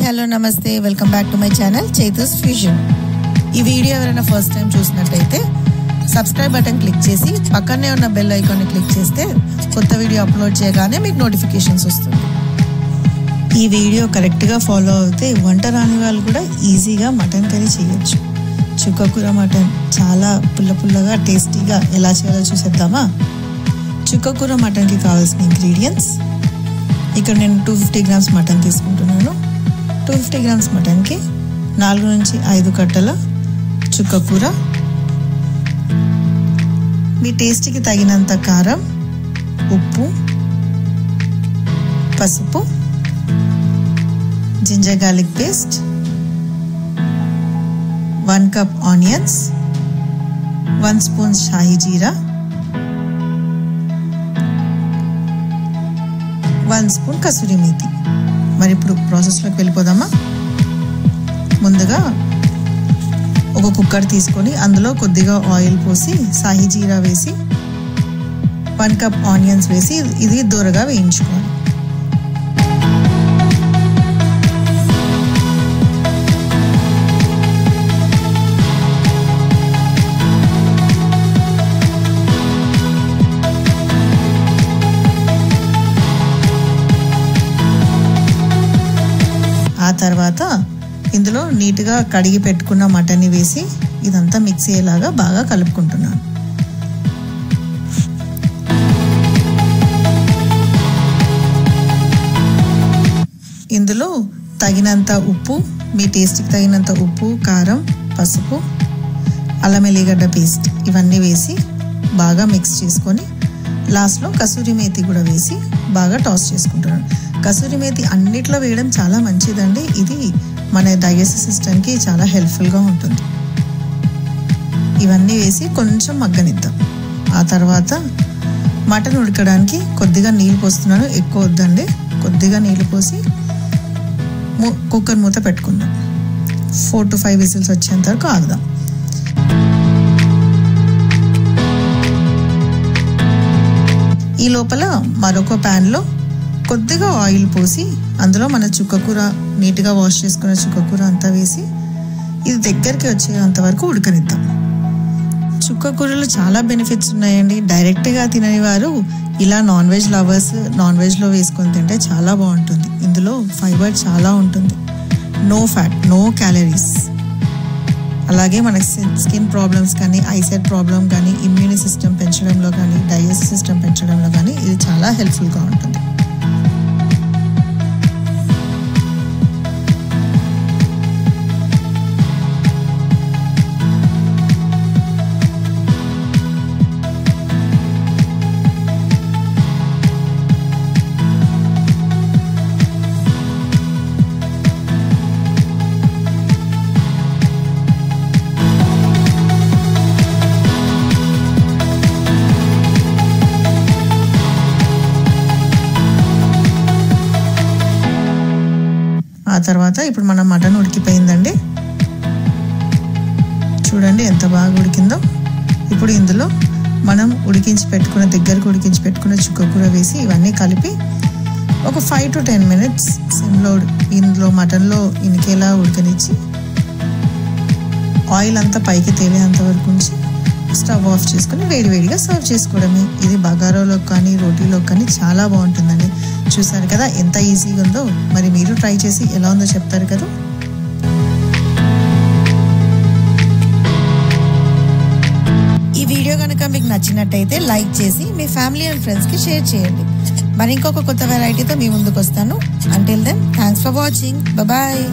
Hello నమస్తే welcome back to my channel Chaitu's fusion. ఈ video ఎవరైనా ఫస్ట్ టైం చూసినట్టయితే సబ్స్క్రైబ్ బటన్ క్లిక్ చేసి పక్కనే ఉన్న బెల్ ఐకాన్ని క్లిక్ చేస్తే కొత్త వీడియో అప్లోడ్ చేయగానే మీకు నోటిఫికేషన్స్ వస్తుంది. ఈ వీడియో కరెక్ట్గా ఫాలో అవుతే వంట రాని వాళ్ళు కూడా ఈజీగా మటన్ కర్రీ చేయొచ్చు. చుక్కకూర మటన్ చాలా పుల్లగా టేస్టీగా ఎలా చేయాలో చూసేద్దామా? చుక్కకూర మటన్కి కావాల్సిన ఇంగ్రీడియంట్స్ ఇక్కడ నేను 250 గ్రామ్స్ మటన్ తీసుకుంటున్నాను. 250 గ్రామ్స్ మటన్కి 4 నుంచి 5 కట్టల చుక్కకూర, మీ టేస్ట్కి తగినంత కారం, ఉప్పు, పసుపు, ginger garlic paste, 1 cup onions, 1 spoon shahi jeera, 1 spoon kasuri methi. మరి ఇప్పుడు ప్రాసెస్లోకి వెళ్ళిపోదామా? ముందుగా ఒక కుక్కర్ తీసుకొని అందులో కొద్దిగా ఆయిల్ పోసి షాహీ జీరా వేసి 1 కప్ ఆనియన్స్ వేసి ఇది దూరగా వేయించుకోవాలి. ఆ తర్వాత ఇందులో నీట్గా కడిగి పెట్టుకున్న మటన్ని వేసి ఇదంతా మిక్స్ అయ్యేలాగా బాగా కలుపుకుంటున్నాను. ఇందులో తగినంత ఉప్పు, మీ టేస్ట్కి తగినంత ఉప్పు, కారం, పసుపు, అల్లం ఎల్లిగడ్డ పేస్ట్ ఇవన్నీ వేసి బాగా మిక్స్ చేసుకొని లాస్ట్లో కసూరి మేతి కూడా వేసి బాగా టాస్ చేసుకుంటున్నాను. కసూరి మేతి అన్నిట్లో వేయడం చాలా మంచిదండి. ఇది మన డైజెస్టివ్ సిస్టమ్కి చాలా హెల్ప్ఫుల్గా ఉంటుంది. ఇవన్నీ వేసి కొంచెం మగ్గనిద్దాం. ఆ తర్వాత మటన్ ఉడకడానికి కొద్దిగా నీళ్ళు పోస్తున్నాను, ఎక్కువ వద్దండి. కొద్దిగా నీళ్ళు పోసి కుక్కర్ మూత పెట్టుకుందాం. 4 to 5 విజిల్స్ వచ్చేంత వరకు ఆగుదాం. ఈ లోపల మరొక ప్యాన్లో కొద్దిగా ఆయిల్ పోసి అందులో మన చుక్కకూర నీట్గా వాష్ చేసుకున్న చుక్కకూర అంతా వేసి ఇది దగ్గరికి వచ్చేంత వరకు ఉడకనిద్దాం. చుక్కకూరలో చాలా బెనిఫిట్స్ ఉన్నాయండి. డైరెక్ట్గా తినని వారు ఇలా నాన్ వెజ్ లవర్స్ నాన్ వెజ్లో వేసుకొని తింటే చాలా బాగుంటుంది. ఇందులో ఫైబర్ చాలా ఉంటుంది, నో ఫ్యాట్, నో క్యాలరీస్. అలాగే మనకి స్కిన్ ప్రాబ్లమ్స్ కానీ, ఐసైట్ ప్రాబ్లం కానీ, ఇమ్యూని సిస్టమ్ పెంచడంలో కానీ, డైజెస్టివ్ సిస్టమ్ పెంచడంలో కానీ ఇది చాలా హెల్ప్ఫుల్గా ఉంటుంది. ఆ తర్వాత ఇప్పుడు మన మటన్ ఉడికిపోయిందండి. చూడండి ఎంత బాగా ఉడికిందో. ఇప్పుడు ఇందులో మనం దగ్గరకు ఉడికించి పెట్టుకున్న చుక్కకూర వేసి ఇవన్నీ కలిపి ఒక 5 to 10 minutes సిమ్లో ఇందులో మటన్లో ఇనికేలా ఉడకనిచ్చి ఆయిల్ అంతా పైకి తేలేంత వరకు ఉంచి స్టవ్ ఆఫ్ చేసుకుని వేడివేడిగా సర్వ్ చేసుకోవడమే. ఇది బగారాలో కానీ రోటీలో కానీ చాలా బాగుంటుందండి. చూసారు కదా ఎంత ఈజీగా ఉందో. మరి మీరు ట్రై చేసి ఎలా ఉందో చెప్తారు కదా. ఈ వీడియో కనుక మీకు నచ్చినట్టయితే లైక్ చేసి మీ ఫ్యామిలీ అండ్ ఫ్రెండ్స్కి షేర్ చేయండి. మరి ఇంకొక కొత్త వెరైటీతో మీ ముందుకు వస్తాను. Until then thanks for watching. Bye.